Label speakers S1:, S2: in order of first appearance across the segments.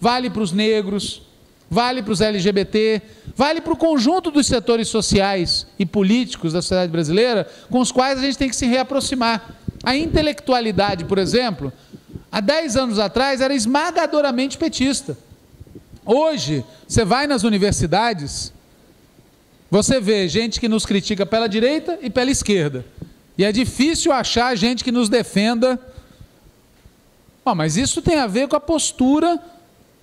S1: vale para os negros, vale para os LGBT, vale para o conjunto dos setores sociais e políticos da sociedade brasileira, com os quais a gente tem que se reaproximar. A intelectualidade, por exemplo, há 10 anos atrás era esmagadoramente petista. Hoje, você vai nas universidades, você vê gente que nos critica pela direita e pela esquerda. E é difícil achar gente que nos defenda. Mas isso tem a ver com a postura,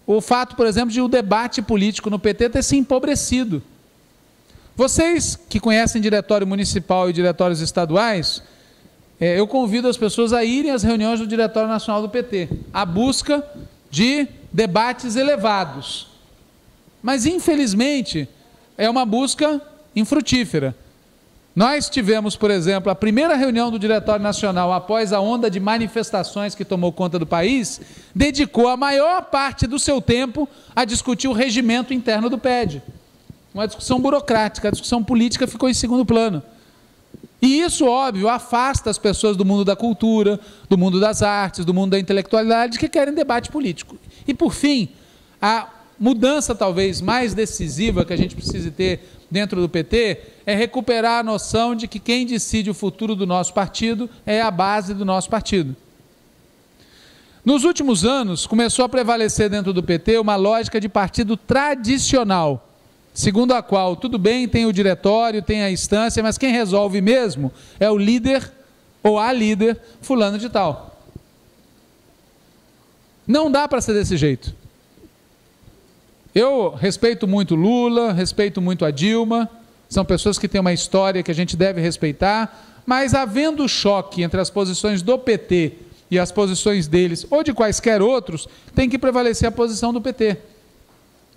S1: o fato, por exemplo, de o debate político no PT ter se empobrecido. Vocês que conhecem diretório municipal e diretórios estaduais, eu convido as pessoas a irem às reuniões do Diretório Nacional do PT, à busca de debates elevados. Mas, infelizmente, é uma busca infrutífera. Nós tivemos, por exemplo, a primeira reunião do Diretório Nacional, após a onda de manifestações que tomou conta do país, dedicou a maior parte do seu tempo a discutir o regimento interno do PED. Uma discussão burocrática, a discussão política ficou em segundo plano. E isso, óbvio, afasta as pessoas do mundo da cultura, do mundo das artes, do mundo da intelectualidade, que querem debate político. E, por fim, a mudança talvez mais decisiva que a gente precisa ter dentro do PT é recuperar a noção de que quem decide o futuro do nosso partido é a base do nosso partido. Nos últimos anos, começou a prevalecer dentro do PT uma lógica de partido tradicional, segundo a qual, tudo bem, tem o diretório, tem a instância, mas quem resolve mesmo é o líder ou a líder fulano de tal. Não dá para ser desse jeito. Eu respeito muito Lula, respeito muito a Dilma, são pessoas que têm uma história que a gente deve respeitar, mas havendo choque entre as posições do PT e as posições deles, ou de quaisquer outros, tem que prevalecer a posição do PT.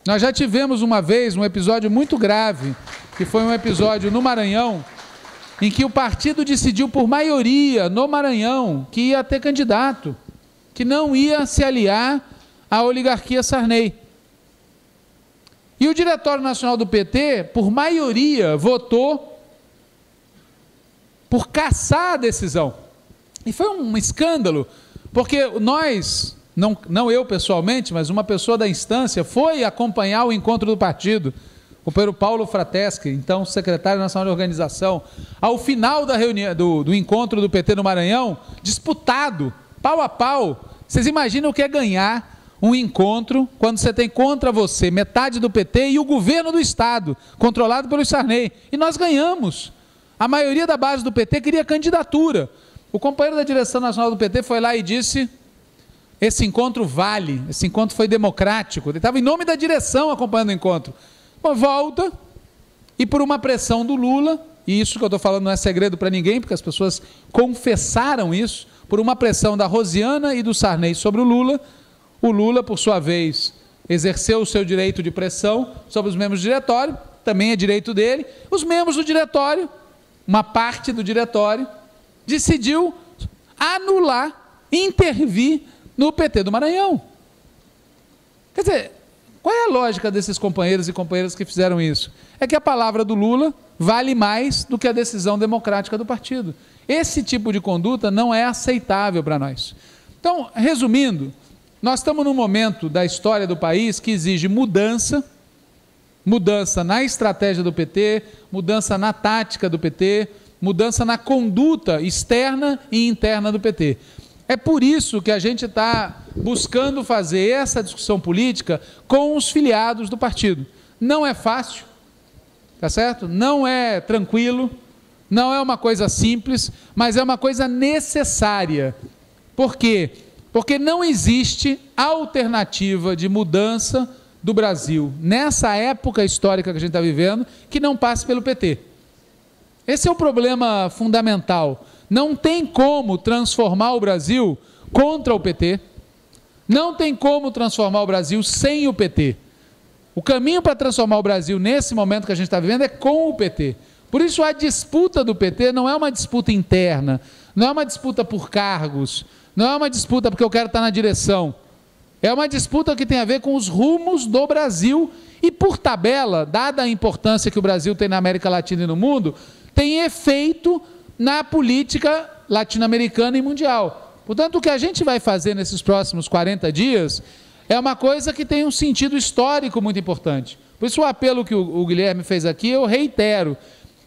S1: Nós já tivemos uma vez um episódio muito grave, que foi um episódio no Maranhão, em que o partido decidiu por maioria no Maranhão que ia ter candidato, que não ia se aliar à oligarquia Sarney. E o Diretório Nacional do PT, por maioria, votou por cassar a decisão. E foi um escândalo, porque nós, não eu pessoalmente, mas uma pessoa da instância, foi acompanhar o encontro do partido, o companheiro Paulo Frateschi, então secretário nacional de organização, ao final da reunião, do encontro do PT no Maranhão, disputado, pau a pau. Vocês imaginam o que é ganhar um encontro quando você tem contra você metade do PT e o governo do Estado, controlado pelo Sarney. E nós ganhamos. A maioria da base do PT queria candidatura. O companheiro da direção nacional do PT foi lá e disse: esse encontro vale, esse encontro foi democrático. Ele estava em nome da direção acompanhando o encontro. Uma volta, e por uma pressão do Lula, e isso que eu estou falando não é segredo para ninguém, porque as pessoas confessaram isso, por uma pressão da Rosiana e do Sarney sobre o Lula, por sua vez, exerceu o seu direito de pressão sobre os membros do diretório, também é direito dele. Os membros do diretório, uma parte do diretório, decidiu anular, intervir no PT do Maranhão. Quer dizer, qual é a lógica desses companheiros e companheiras que fizeram isso? É que a palavra do Lula vale mais do que a decisão democrática do partido. Esse tipo de conduta não é aceitável para nós. Então, resumindo, nós estamos num momento da história do país que exige mudança na estratégia do PT, mudança na tática do PT, mudança na conduta externa e interna do PT. É por isso que a gente está buscando fazer essa discussão política com os filiados do partido. Não é fácil, tá certo? Não é tranquilo, não é uma coisa simples, mas é uma coisa necessária. Por quê? Porque não existe alternativa de mudança do Brasil, nessa época histórica que a gente está vivendo, que não passe pelo PT. Esse é o problema fundamental. Não tem como transformar o Brasil contra o PT, não tem como transformar o Brasil sem o PT. O caminho para transformar o Brasil nesse momento que a gente está vivendo é com o PT. Por isso a disputa do PT não é uma disputa interna, não é uma disputa por cargos, não é uma disputa porque eu quero estar na direção. É uma disputa que tem a ver com os rumos do Brasil e, por tabela, dada a importância que o Brasil tem na América Latina e no mundo, tem efeito na política latino-americana e mundial. Portanto, o que a gente vai fazer nesses próximos 40 dias é uma coisa que tem um sentido histórico muito importante. Por isso o apelo que o Guilherme fez aqui, eu reitero: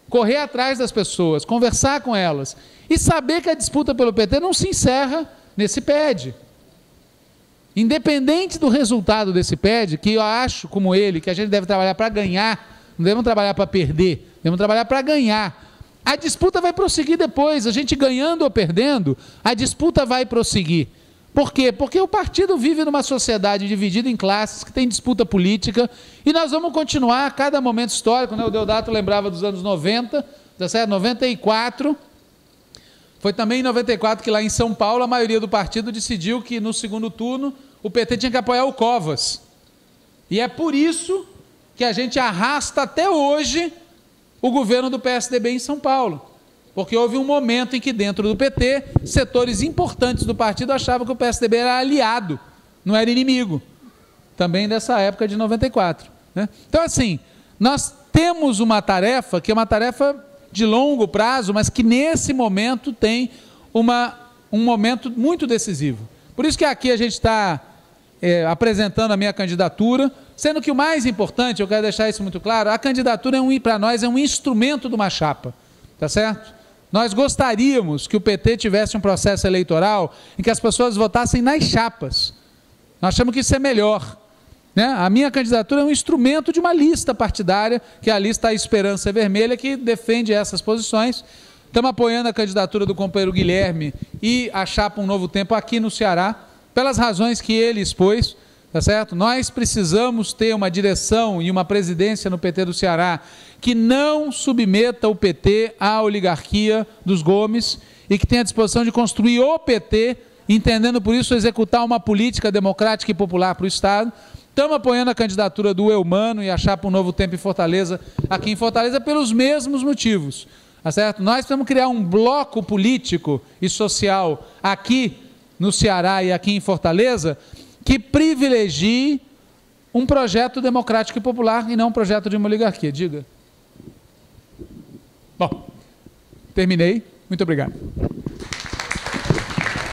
S1: correr atrás das pessoas, conversar com elas e saber que a disputa pelo PT não se encerra nesse PED. Independente do resultado desse PED, que eu acho, como ele, que a gente deve trabalhar para ganhar, não devemos trabalhar para perder, devemos trabalhar para ganhar. A disputa vai prosseguir depois, a gente ganhando ou perdendo, a disputa vai prosseguir. Por quê? Porque o partido vive numa sociedade dividida em classes, que tem disputa política, e nós vamos continuar a cada momento histórico, né? O Deodato lembrava dos anos 90, 94, foi também em 94 que lá em São Paulo a maioria do partido decidiu que no segundo turno o PT tinha que apoiar o Covas. E é por isso que a gente arrasta até hoje o governo do PSDB em São Paulo. Porque houve um momento em que dentro do PT, setores importantes do partido achavam que o PSDB era aliado, não era inimigo. Também dessa época de 94. Né? Então, assim, nós temos uma tarefa, que é uma tarefa de longo prazo, mas que nesse momento tem um momento muito decisivo. Por isso que aqui a gente está apresentando a minha candidatura, sendo que o mais importante, eu quero deixar isso muito claro, a candidatura para nós é um instrumento de uma chapa, tá certo? Nós gostaríamos que o PT tivesse um processo eleitoral em que as pessoas votassem nas chapas. Nós achamos que isso é melhor. Né? A minha candidatura é um instrumento de uma lista partidária, que é a lista Esperança Vermelha, que defende essas posições. Estamos apoiando a candidatura do companheiro Guilherme e a chapa Um Novo Tempo aqui no Ceará, pelas razões que ele expôs. Tá certo? Nós precisamos ter uma direção e uma presidência no PT do Ceará que não submeta o PT à oligarquia dos Gomes e que tenha a disposição de construir o PT, entendendo por isso executar uma política democrática e popular para o Estado. Estamos apoiando a candidatura do Eumano e a chapa Um Novo Tempo em Fortaleza, aqui em Fortaleza, pelos mesmos motivos. Tá certo? Nós precisamos criar um bloco político e social aqui no Ceará e aqui em Fortaleza que privilegie um projeto democrático e popular e não um projeto de uma oligarquia. Diga. Bom, terminei. Muito obrigado.